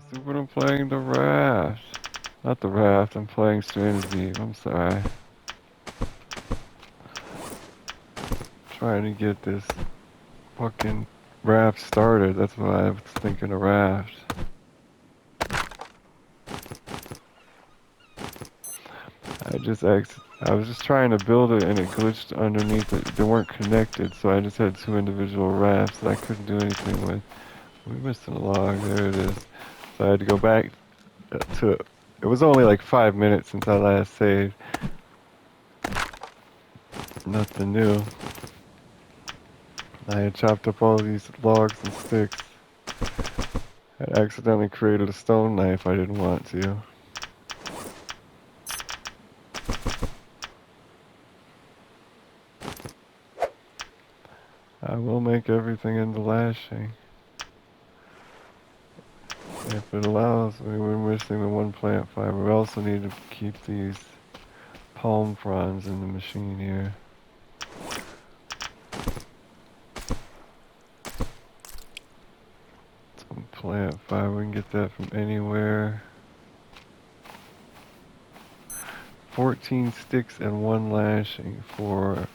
Stupid, I'm playing the raft. Not the raft, I'm playing Stranded Deep. I'm sorry. Trying to get this fucking raft started. That's why I was thinking of raft. I was just trying to build it and it glitched underneath it. They weren't connected, so I just had two individual rafts that I couldn't do anything with. We missed a log. There it is. So I had to go back to. It was only like 5 minutes since I last saved. Nothing new. I had chopped up all these logs and sticks. I accidentally created a stone knife I didn't want to. I will make everything into lashing. If it allows me, we're missing the one plant fiber. We also need to keep these palm fronds in the machine here. Some plant fiber, we can get that from anywhere. 14 sticks and one lashing for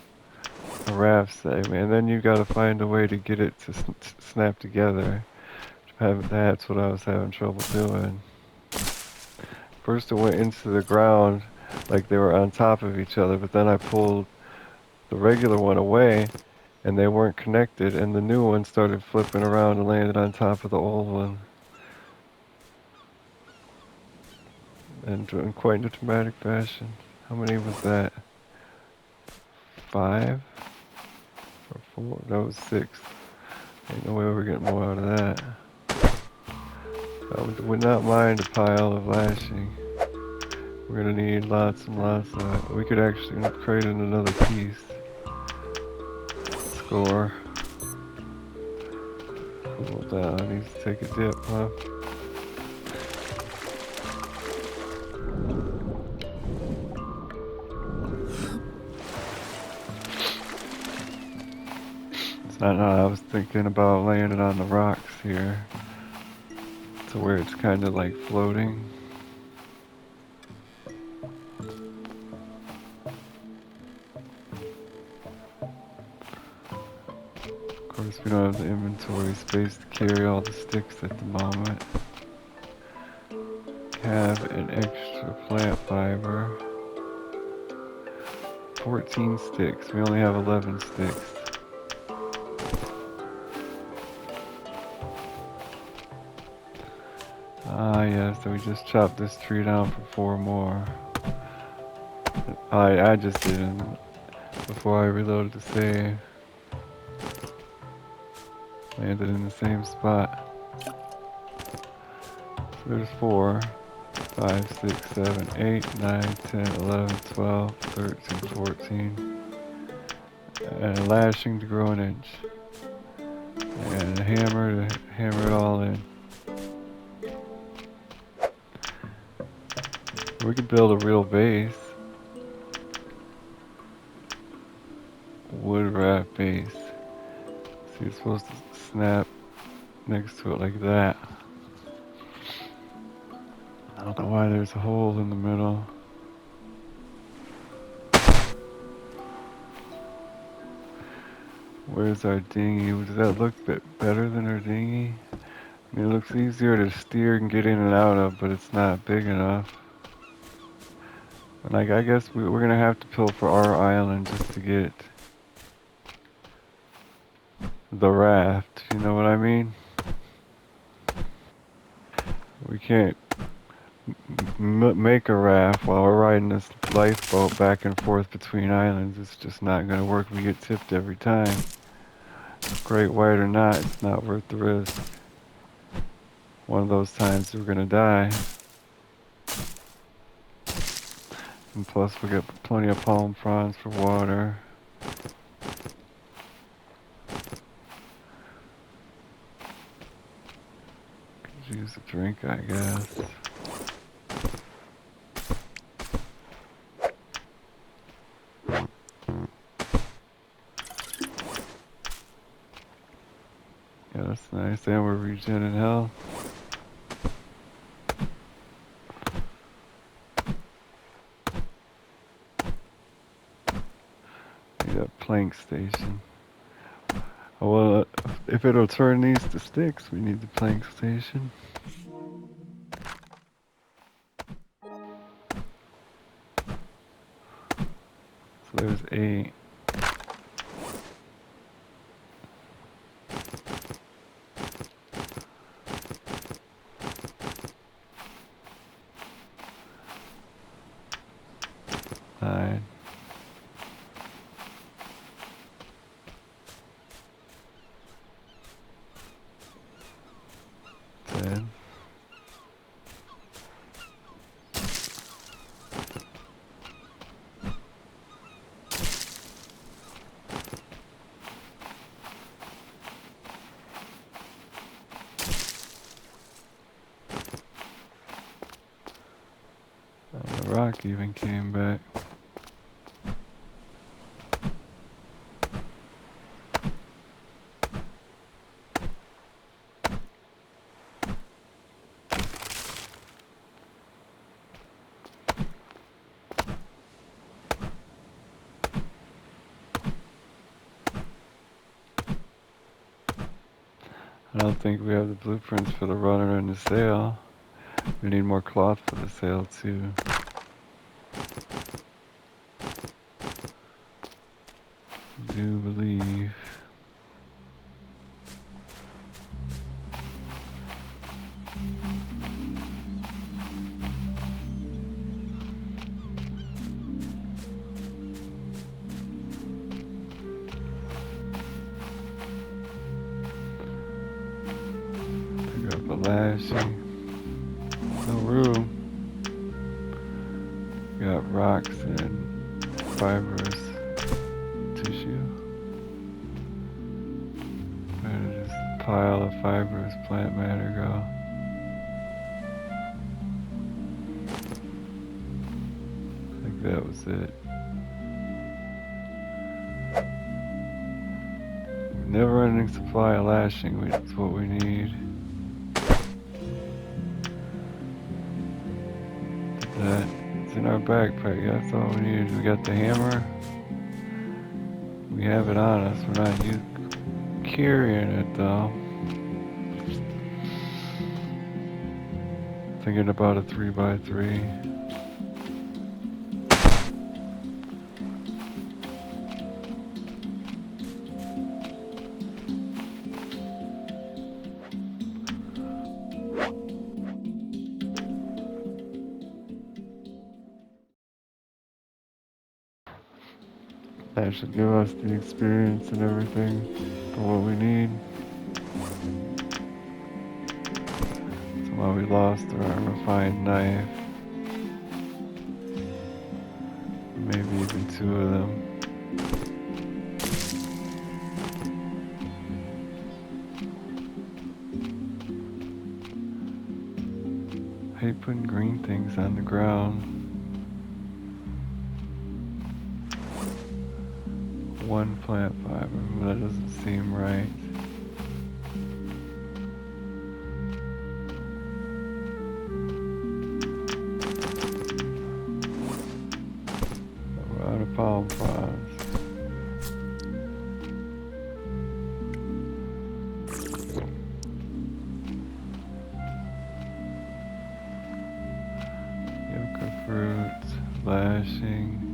a raft segment. And then you gotta find a way to get it to snap together. That's what I was having trouble doing. First it went into the ground like they were on top of each other, but then I pulled the regular one away and they weren't connected, and the new one started flipping around and landed on top of the old one. And in quite a dramatic fashion. How many was that? 5? Or 4? That was 6. Ain't no way we're getting more out of that. I would not mind a pile of lashing. We're gonna need lots and lots of it. We could actually create another piece. Score. Cool down. Needs to take a dip, huh? It's not how I was thinking about laying it on the rocks here. To where it's kind of like floating. Of course, we don't have the inventory space to carry all the sticks at the moment. Have an extra plant fiber. 14 sticks. We only have 11 sticks. Ah, yes, so we just chopped this tree down for 4 more. I just didn't before I reloaded the save. Landed in the same spot. So there's 4, 5, 6, 7, 8, 9, 10, 11, 12, 13, 14. And a lashing to grow an inch. And a hammer to hammer it all in. We could build a real base. Wood wrap base. So you're supposed to snap next to it like that. I don't know why there's a hole in the middle. Where's our dinghy? Does that look a bit better than our dinghy? I mean, it looks easier to steer and get in and out of, but it's not big enough. And like, I guess we're gonna have to pilfer our island just to get the raft. You know what I mean? We can't make a raft while we're riding this lifeboat back and forth between islands. It's just not gonna work. We get tipped every time. Great white or not, it's not worth the risk. One of those times we're gonna die. And plus we got plenty of palm fronds for water. Could use a drink, I guess. Yeah, that's nice. And we're regenerating health. plank station. Oh, well, if it'll turn these to sticks, we need the plank station. So there's 8. Nine. 10. The rock even came back. I don't think we have the blueprints for the rudder and the sail. We need more cloth for the sail too. I do believe. Pick up a lashing. No room. Got rocks and fibrous tissue. Where did this pile of fibrous plant matter go? I think that was it. Never-ending supply of lashing, that's what we need. It's in our backpack, that's all we need. We got the hammer. We have it on us, we're not carrying it though. Thinking about a 3x3. That should give us the experience and everything for what we need. So while we lost our refined knife, maybe even 2 of them. I hate putting green things on the ground. 1 plant fiber, but that doesn't seem right. We're out of palm fronds. Yucca fruits, lashing.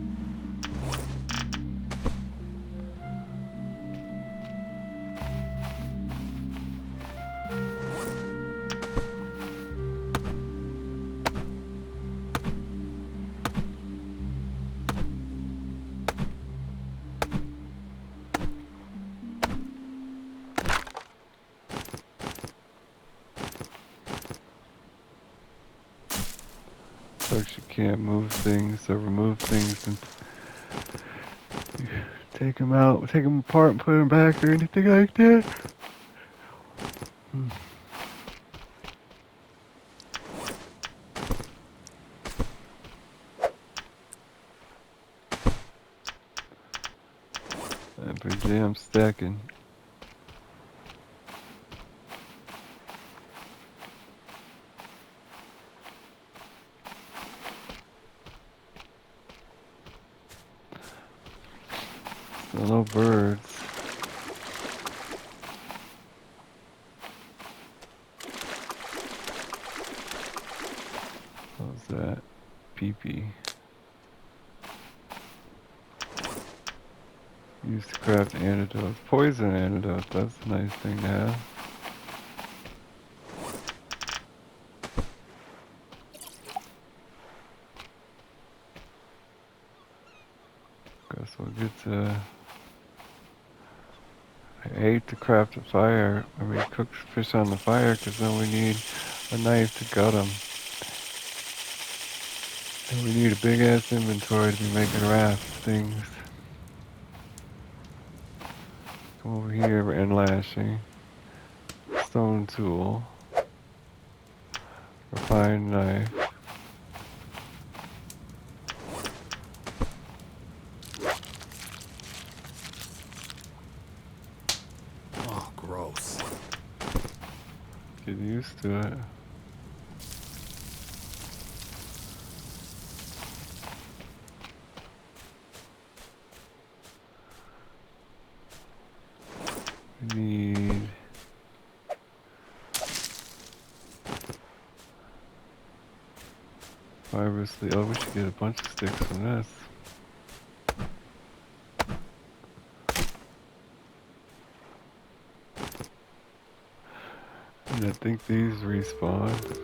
Folks, you can't move things or remove things and take them out, take them apart and put them back or anything like that. I'm pretty damn stacking. So So no birds. How's that? Pee-pee. Used to craft antidotes. Poison antidotes, that's a nice thing to have. Guess we'll get to... I hate to craft a fire. I mean, cook fish on the fire, because then we need a knife to gut them. And we need a big ass inventory to be making raft things. Come over here, and lashing. Stone tool. Refined knife. Oh, gross. Get used to it. We need... fibrous leaf. Oh, we should get a bunch of sticks from this. And I think these respawn.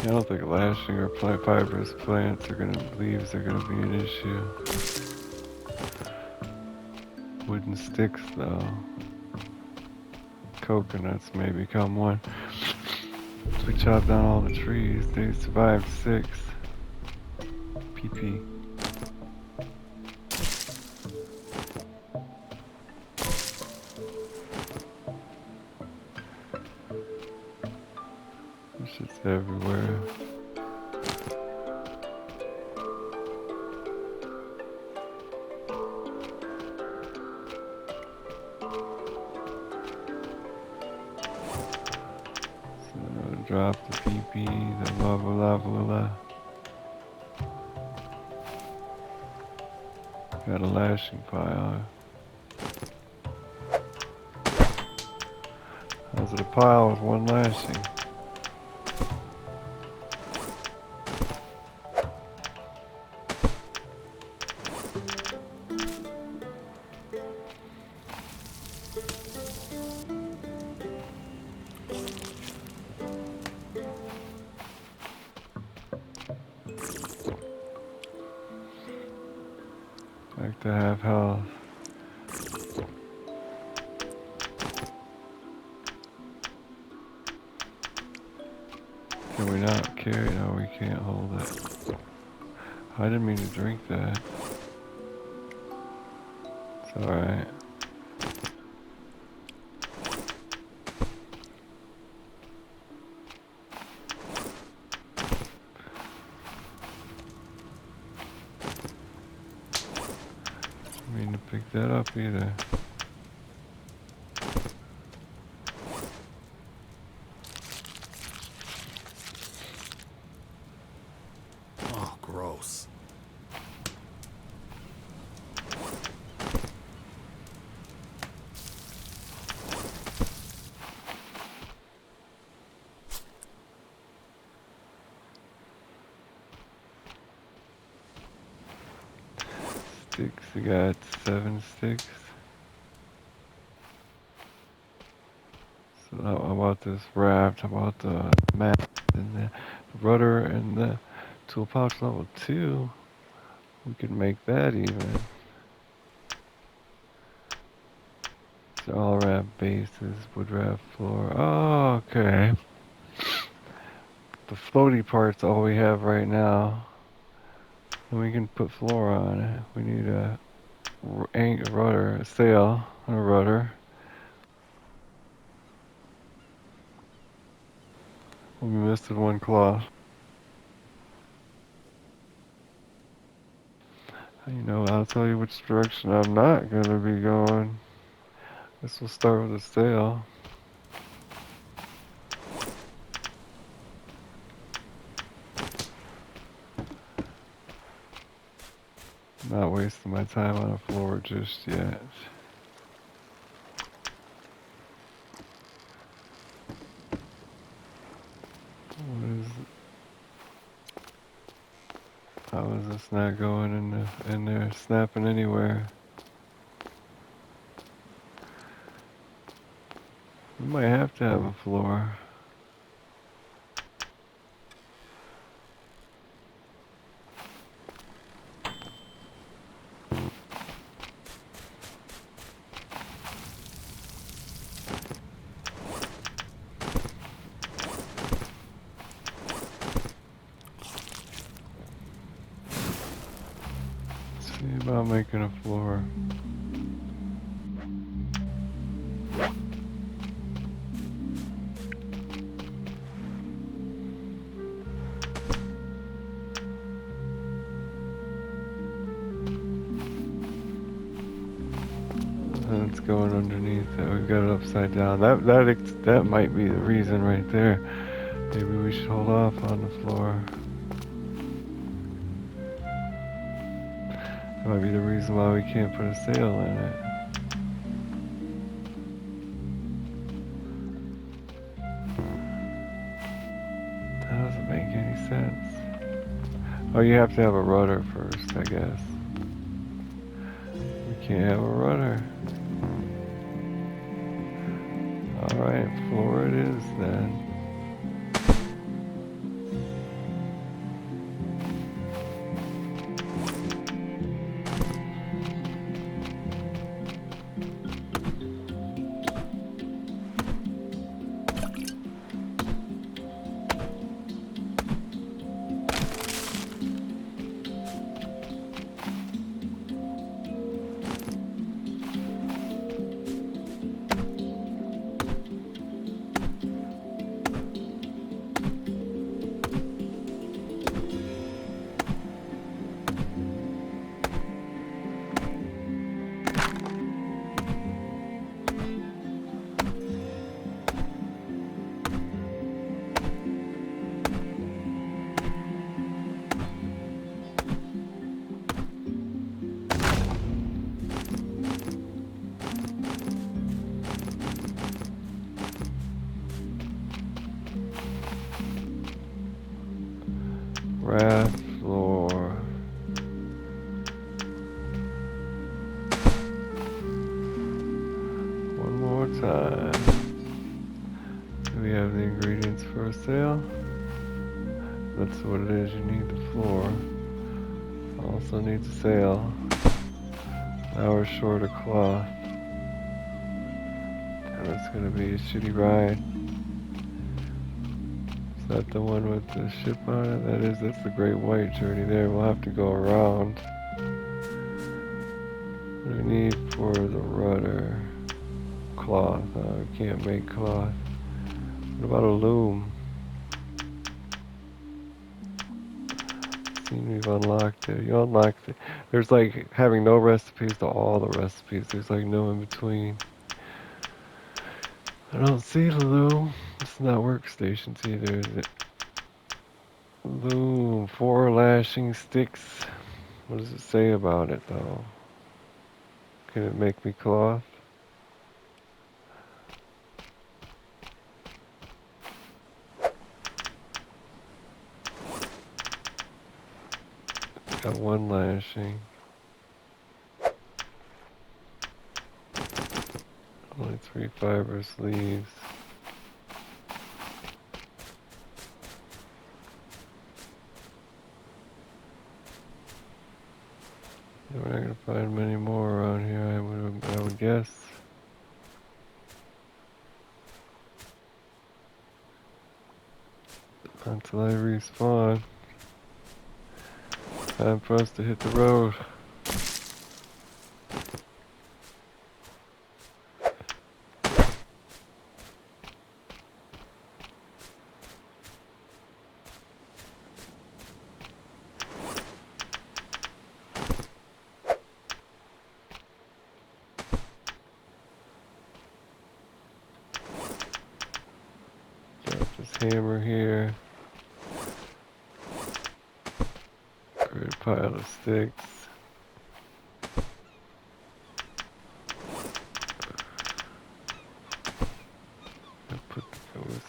I don't think lashing or fibrous plants are leaves are gonna be an issue. Wooden sticks though. Coconuts may become one. So we chopped down all the trees. They survived 6. PP. This shit's everywhere. So drop the PP, the blah blah blah blah blah. Got a lashing pile. How's it a pile with one lashing? Like to have health. Can we not carry? No, we can't hold it. I didn't mean to drink that. It's alright. Didn't mean to pick that up either. Oh, gross. Sticks, we got 7 sticks. So how about this raft? How about the map and the rudder and the tool pouch level 2? We could make that even. So all raft bases, wood raft floor. Oh, okay. The floaty part's all we have right now. And we can put floor on it. We need a rudder, a sail, and a rudder. We missed one cloth. You know, I'll tell you which direction I'm not gonna be going. This will start with a sail. Not wasting my time on a floor just yet. What is it? How is this not going in there, snapping anywhere? We might have to have a floor. See about making a floor. And it's going underneath it. We've got it upside down. That might be the reason right there. Maybe we should hold off on the floor. That might be the reason why we can't put a sail in it. That doesn't make any sense. Oh, you have to have a rudder first, I guess. We can't have a rudder. Alright, floor it is then. Raft floor. One more time. Do we have the ingredients for a sail? That's what it is. You need the floor. Also needs a sail. Now we're short of cloth. And it's gonna be a shitty ride. Is that the one with the ship on it? That's the great white journey there. We'll have to go around. What do we need for the rudder? Cloth. We can't make cloth. What about a loom? See, we've unlocked it. You unlocked it. There's like having no recipes to all the recipes. There's like no in between. I don't see the loom. It's not workstations either, is it? Loom, 4 lashing sticks. What does it say about it though? Can it make me cloth? Got 1 lashing. Only 3 fibrous leaves. We're not gonna find many more around here, I would guess. Until I respawn. Time for us to hit the road. hammer here. Great pile of sticks.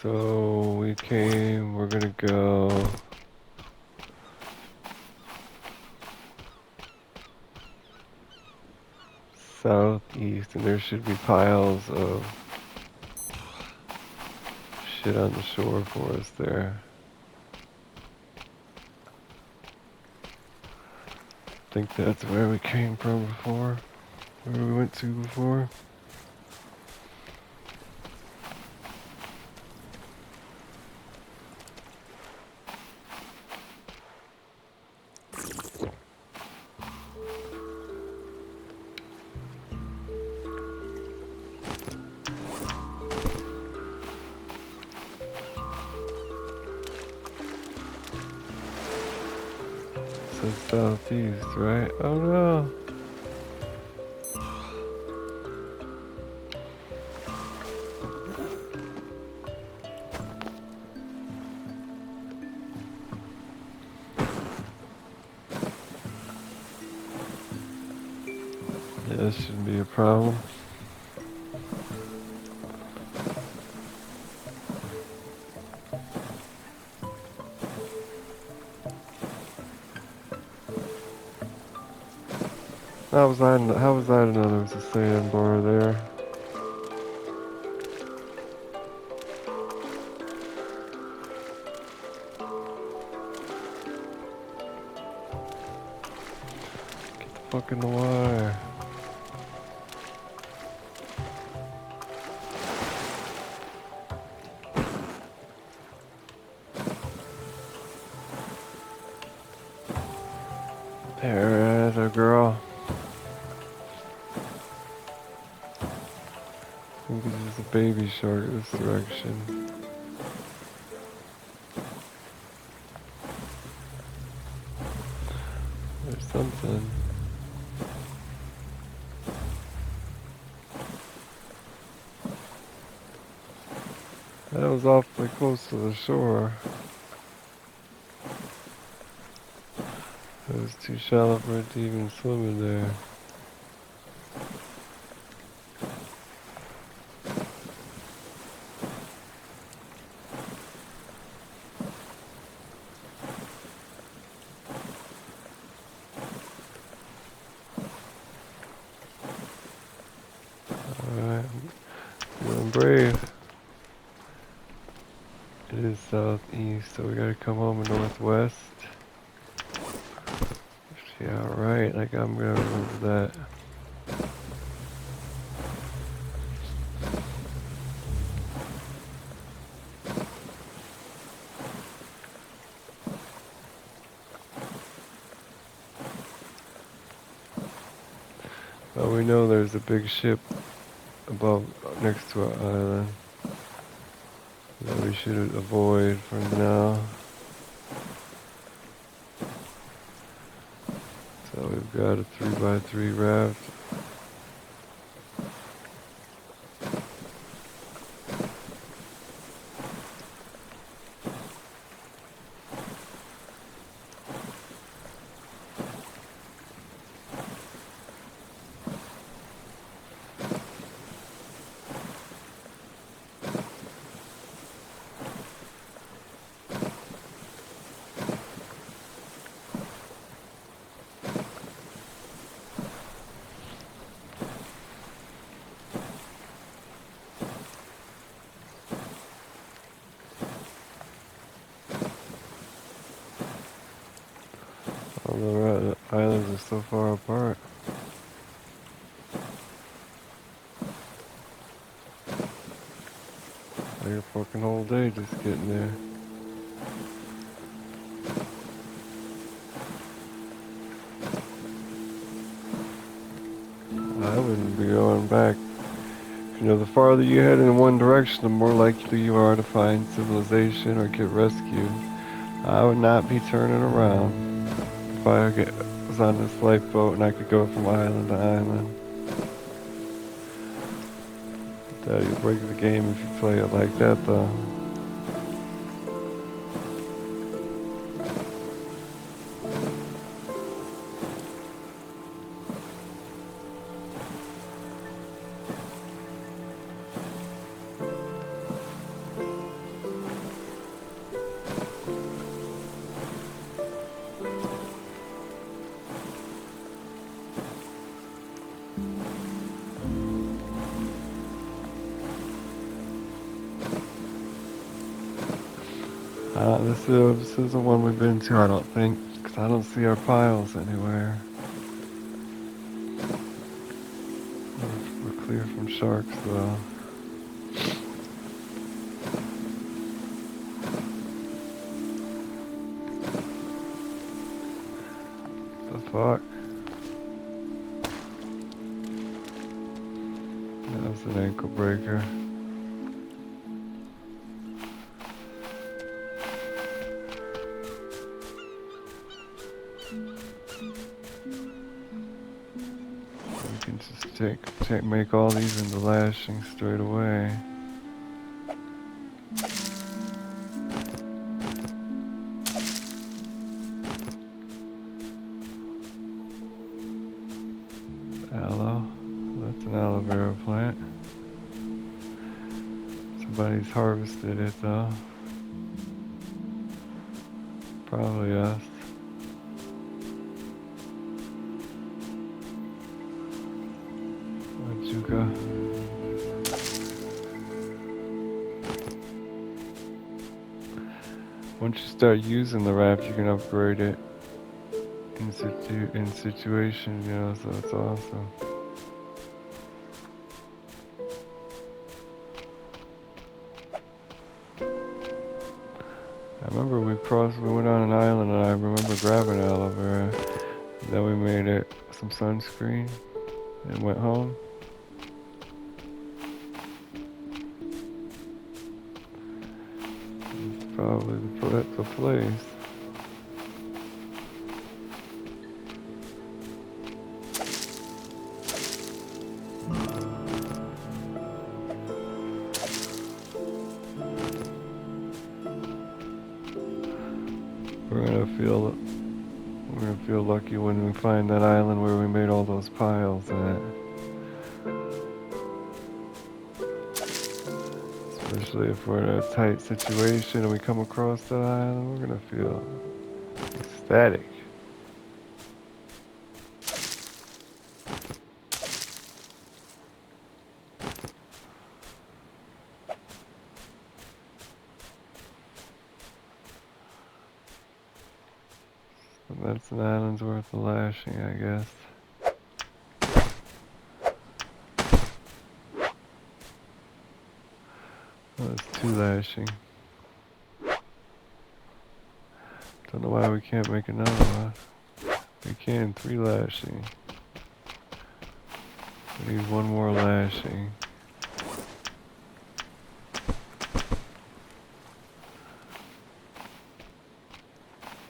So we're gonna go southeast, and there should be piles of shit on the shore for us there. I think that's where we came from before, where we went to before. So southeast, right? Oh no! Yeah, this shouldn't be a problem. How was I to know there was a sandbar there? Get the fuck in the water. There it is, a girl. I think this is a baby shark this direction. There's something. That was awfully close to the shore. It was too shallow for it to even swim in there. Alright, feeling brave. It is southeast, so we gotta come home northwest. Yeah, right, like I'm gonna remember that. But we know there's a big ship above, next to our island that we should avoid for now. So we've got a 3x3 raft. All the islands are so far apart. Like a fucking whole day just getting there. I wouldn't be going back. You know, the farther you head in one direction, the more likely you are to find civilization or get rescued. I would not be turning around if was on this lifeboat and I could go from island to island. That you break the game if you play it like that, though. This isn't one we've been to, I don't think, because I don't see our piles anywhere. We're clear from sharks, though. The fuck? That was an ankle breaker. We can just make all these into lashings straight away. Aloe. That's an aloe vera plant. Somebody's harvested it though. Probably us. Majuka. Once you start using the raft, you can upgrade it in situation, you know, so it's awesome. I remember we went on an island and I remember grabbing aloe vera. Then we made it some sunscreen and went home. It's probably the place. We're gonna feel lucky when we find that island where we made all those piles at. Especially if we're in a tight situation and we come across that island, we're gonna feel ecstatic. That's an island's worth of lashing, I guess. Oh, that's 2 lashing. Don't know why we can't make another one. We can, 3 lashing. We need 1 more lashing.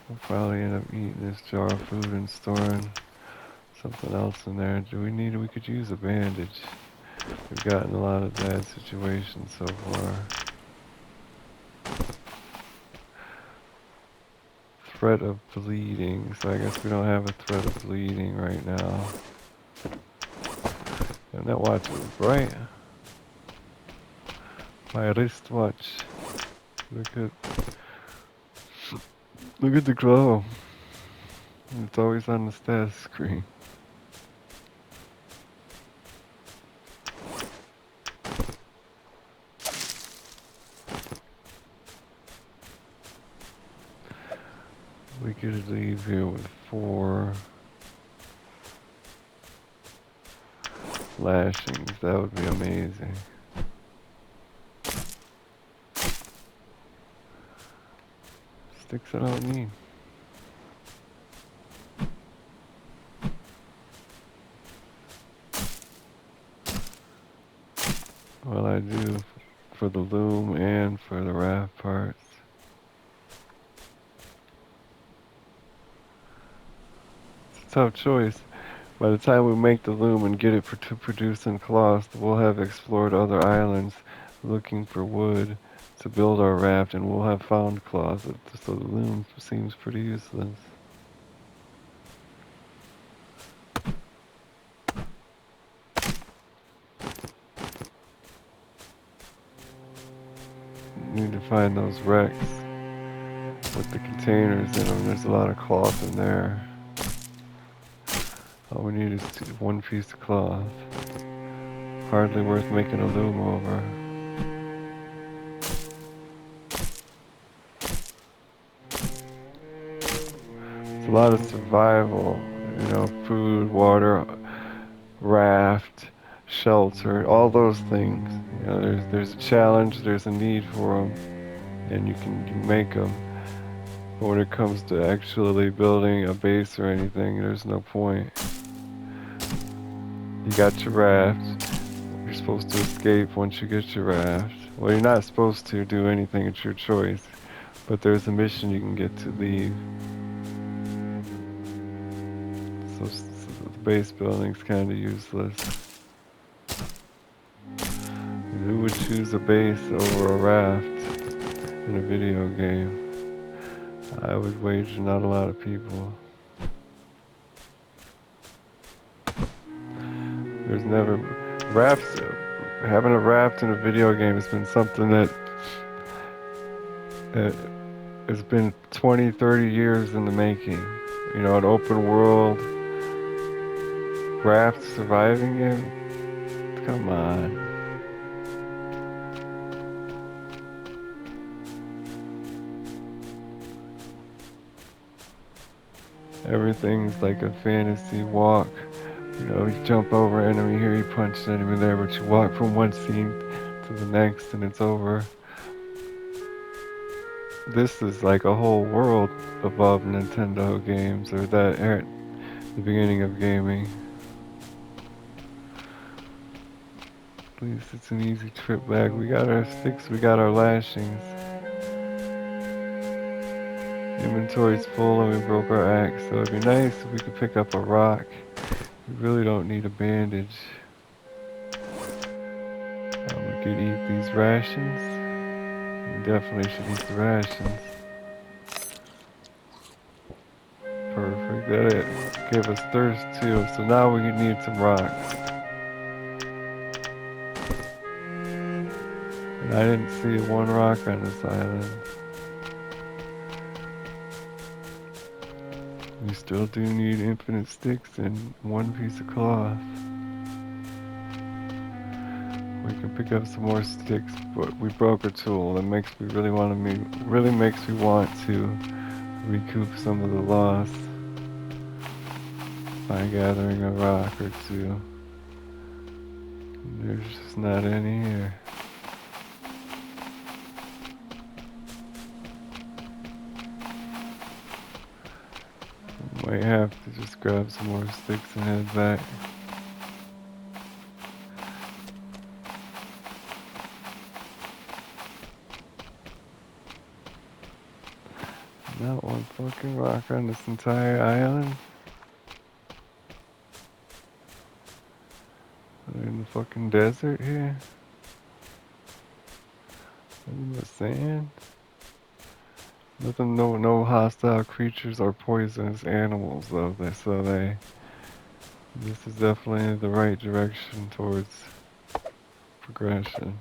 We'll probably end up eating this jar of food and storing something else in there. We could use a bandage. We've gotten a lot of bad situations so far. Threat of bleeding, so I guess we don't have a threat of bleeding right now. And that watch was bright. My wristwatch. Look at the glow. It's always on the status screen. We could leave here with 4 lashings. That would be amazing. Sticks I don't need. Well, I do for the loom and for the raft parts. It's a tough choice. By the time we make the loom and get it to produce in cloth, we'll have explored other islands looking for wood to build our raft, and we'll have found cloth, so the loom seems pretty useless. Need to find those wrecks with the containers in them. There's a lot of cloth in there. All we need is 1 piece of cloth. Hardly worth making a loom over. a lot of survival, you know, food, water, raft, shelter, all those things. You know, there's a challenge, there's a need for them, and you make them. But when it comes to actually building a base or anything, there's no point. You got your raft. You're supposed to escape once you get your raft. Well, you're not supposed to do anything, it's your choice. But there's a mission you can get to leave. So the base building's kind of useless. Who would choose a base over a raft in a video game? I would wager not a lot of people. There's never rafts. Having a raft in a video game has been something that has been 20, 30 years in the making. You know, an open world raft surviving game. Come on. Everything's like a fantasy walk. You know, you jump over an enemy here, you punch the enemy there, but you walk from one scene to the next and it's over. This is like a whole world above Nintendo games, or that at the beginning of gaming. At least it's an easy trip back. We got our sticks, we got our lashings. Inventory's full and we broke our axe, so it'd be nice if we could pick up a rock. We really don't need a bandage. We could eat these rations. We definitely should eat the rations. Perfect. That gave us thirst too, so now we need some rocks. And I didn't see one rock on this island. We still do need infinite sticks and one piece of cloth. We can pick up some more sticks, but we broke a tool. That makes me really makes me want to recoup some of the loss by gathering a rock or two. There's just not any here. Might have to just grab some more sticks and head back. Not one fucking rock on this entire island. We're in the fucking desert here. Nothing but sand. Nothing, no hostile creatures or poisonous animals though. This is definitely the right direction towards progression.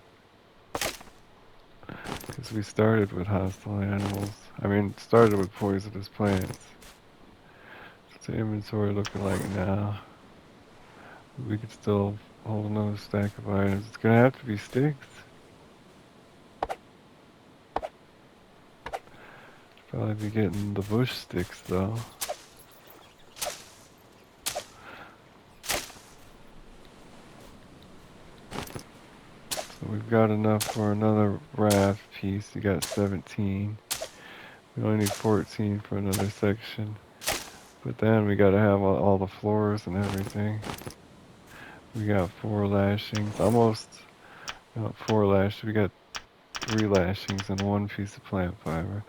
Because we started with hostile animals. I mean, started with poisonous plants. What's the inventory looking like now? We could still hold another stack of items. It's gonna have to be sticks. Probably be getting the bush sticks though. So we've got enough for another raft piece. You got 17. We only need 14 for another section. But then we gotta have all the floors and everything. We got 4 lashings. Almost not 4 lashings. We got 3 lashings and 1 piece of plant fiber.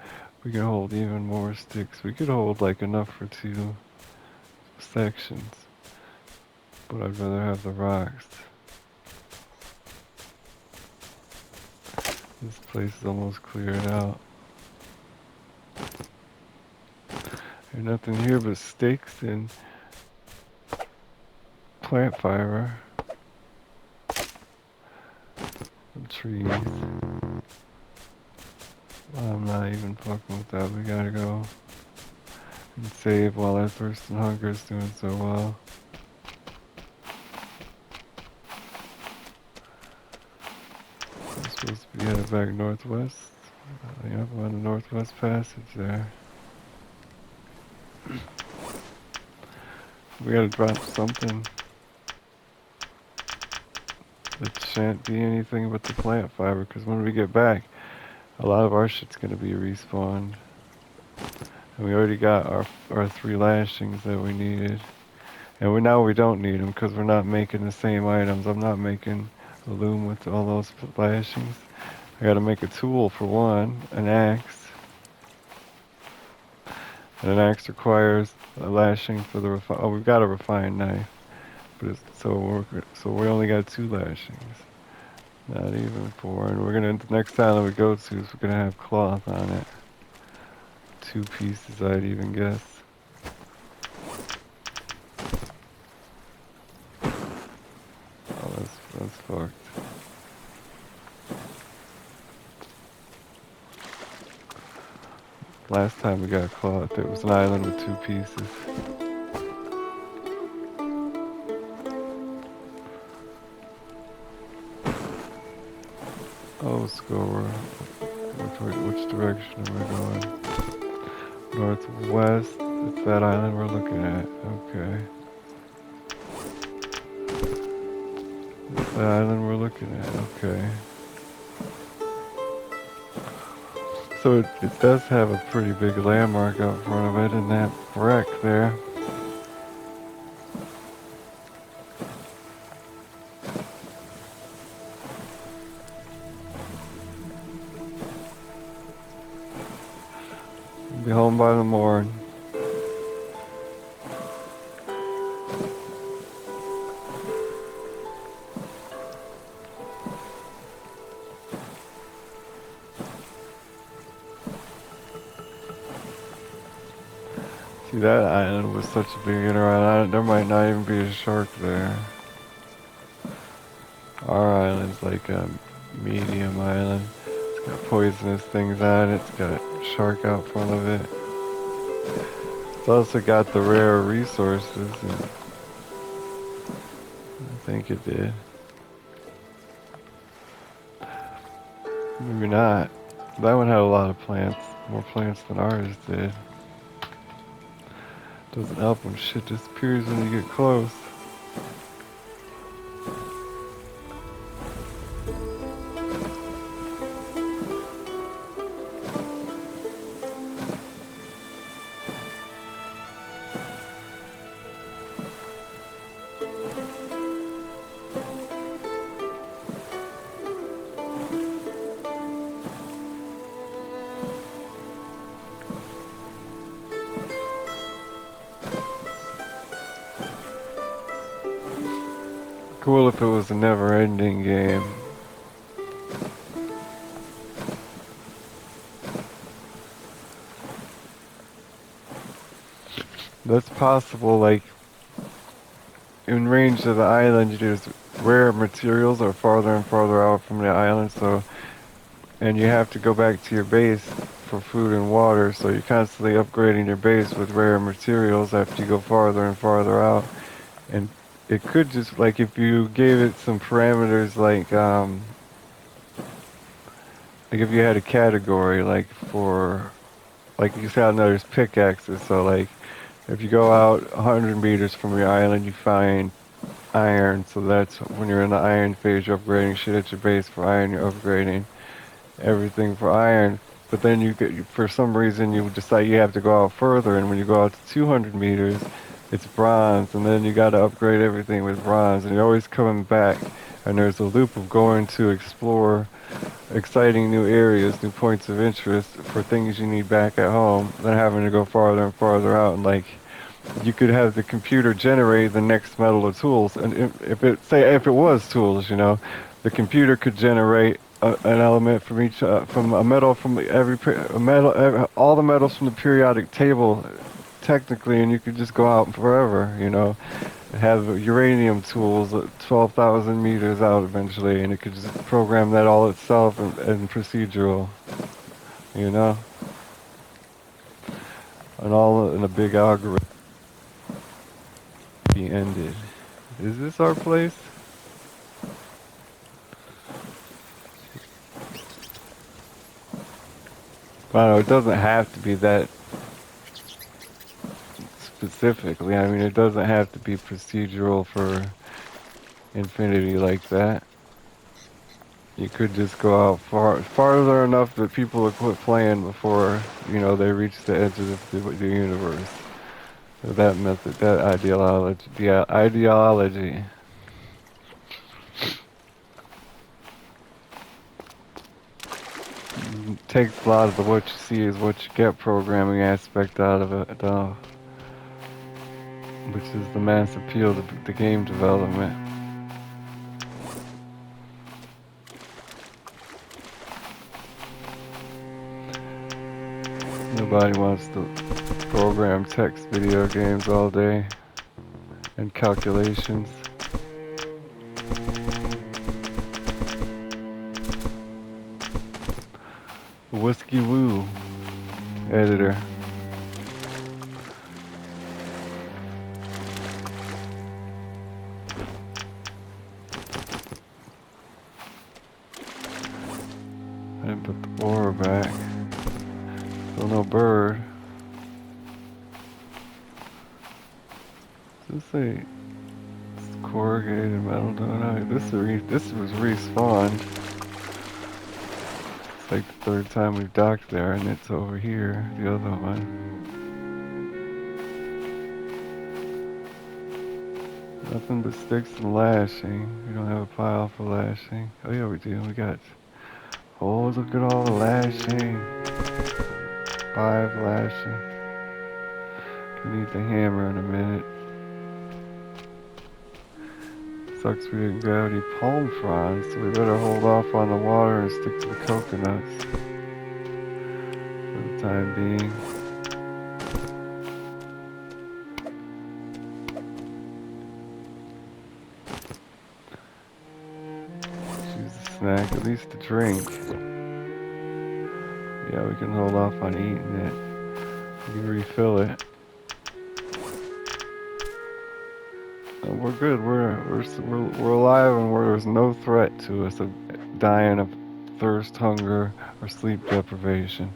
We can hold even more sticks. We could hold like enough for 2 sections. But I'd rather have the rocks. This place is almost cleared out. There's nothing here but sticks and plant fiber. And trees. I'm not even fucking with that. We gotta go and save while our thirst and hunger is doing so well. I'm supposed to be headed back northwest. Yep, I'm on the northwest passage there. We gotta drop something that shan't be anything but the plant fiber, because when we get back, a lot of our shit's gonna be respawned. And we already got our 3 lashings that we needed. And now we don't need them because we're not making the same items. I'm not making a loom with all those lashings. I gotta make a tool for one, an axe. And an axe requires a lashing for the oh, we've got a refined knife. But so we only got 2 lashings. Not even 4. And the next island we go to is we're gonna have cloth on it. 2 pieces, I'd even guess. Oh, that's fucked. Last time we got cloth, it was an island with 2 pieces. Oh, score. Which direction am I going? Northwest. It's that island we're looking at. Okay. It's the island we're looking at. Okay. So it does have a pretty big landmark out front of it in that wreck there. Be home by the morn. See, that island was such a big island. There might not even be a shark there. Our island's like a medium island. It's got poisonous things on it. It's got a shark out front of it. It's also got the rare resources. And I think it did. Maybe not. That one had a lot of plants. More plants than ours did. Doesn't help when shit disappears when you get close. Cool if it was a never-ending game. That's possible, like, in range of the island, there's rare materials are farther and farther out from the island, and you have to go back to your base for food and water, so you're constantly upgrading your base with rare materials after you go farther and farther out. And it could just, like, if you gave it some parameters, like if you had a category, like you said, there's pickaxes, so like, if you go out 100 meters from your island, you find iron, so that's when you're in the iron phase, you're upgrading shit at your base for iron, you're upgrading everything for iron. But then for some reason, you decide you have to go out further, and when you go out to 200 meters, it's bronze, and then you got to upgrade everything with bronze, and you're always coming back, and there's a loop of going to explore exciting new areas, new points of interest for things you need back at home, then having to go farther and farther out. And like, you could have the computer generate the next metal or tools, and if it was tools, the computer could generate an element from each from a metal from all the metals from the periodic table, technically, and you could just go out forever, have uranium tools at 12,000 meters out eventually, and it could just program that all itself and procedural, and all in a big algorithm. Be ended. Is this our place? I don't know, it doesn't have to be that specifically. I mean, it doesn't have to be procedural for infinity like that. You could just go out farther enough that people will quit playing before, they reach the edge of the universe. That method, that ideology, the ideology. Takes a lot of the what you see is what you get programming aspect out of it, though, which is the mass appeal to the game development. Nobody wants to program text video games all day and calculations. Whiskey Woo editor. I didn't put the oar back. Still no bird. Does this say corrugated metal? No, this was respawned. It's like the third time we've docked there, and it's over here, the other one. Nothing but sticks and lashing. We don't have a pile for lashing. Oh yeah, we do. We got. Oh, look at all the lashing. 5 lashing. Gonna need the hammer in a minute. Sucks we didn't grab any palm fronds, so we better hold off on the water and stick to the coconuts for the time being. Choose a snack, at least a drink. Yeah, we can hold off on eating it. We can refill it. We're good. We're alive, and there's no threat to us of dying of thirst, hunger, or sleep deprivation.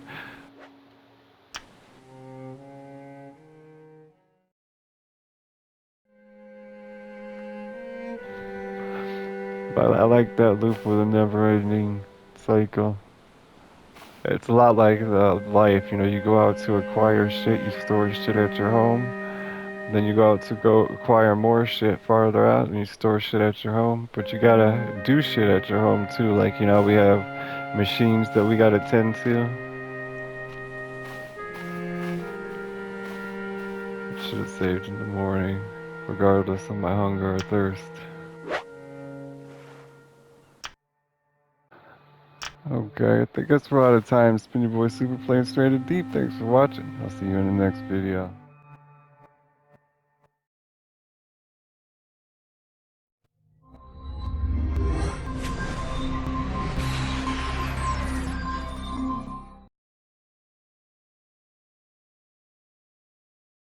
But I like that loop with a never-ending cycle. It's a lot like life. You go out to acquire shit. You store shit at your home. Then you go out to go acquire more shit farther out, and you store shit at your home. But you gotta do shit at your home too. Like, we have machines that we gotta tend to. Should have saved in the morning, regardless of my hunger or thirst. Okay, I think that's we're out of time. Spin your boy Super playing straight and deep. Thanks for watching. I'll see you in the next video.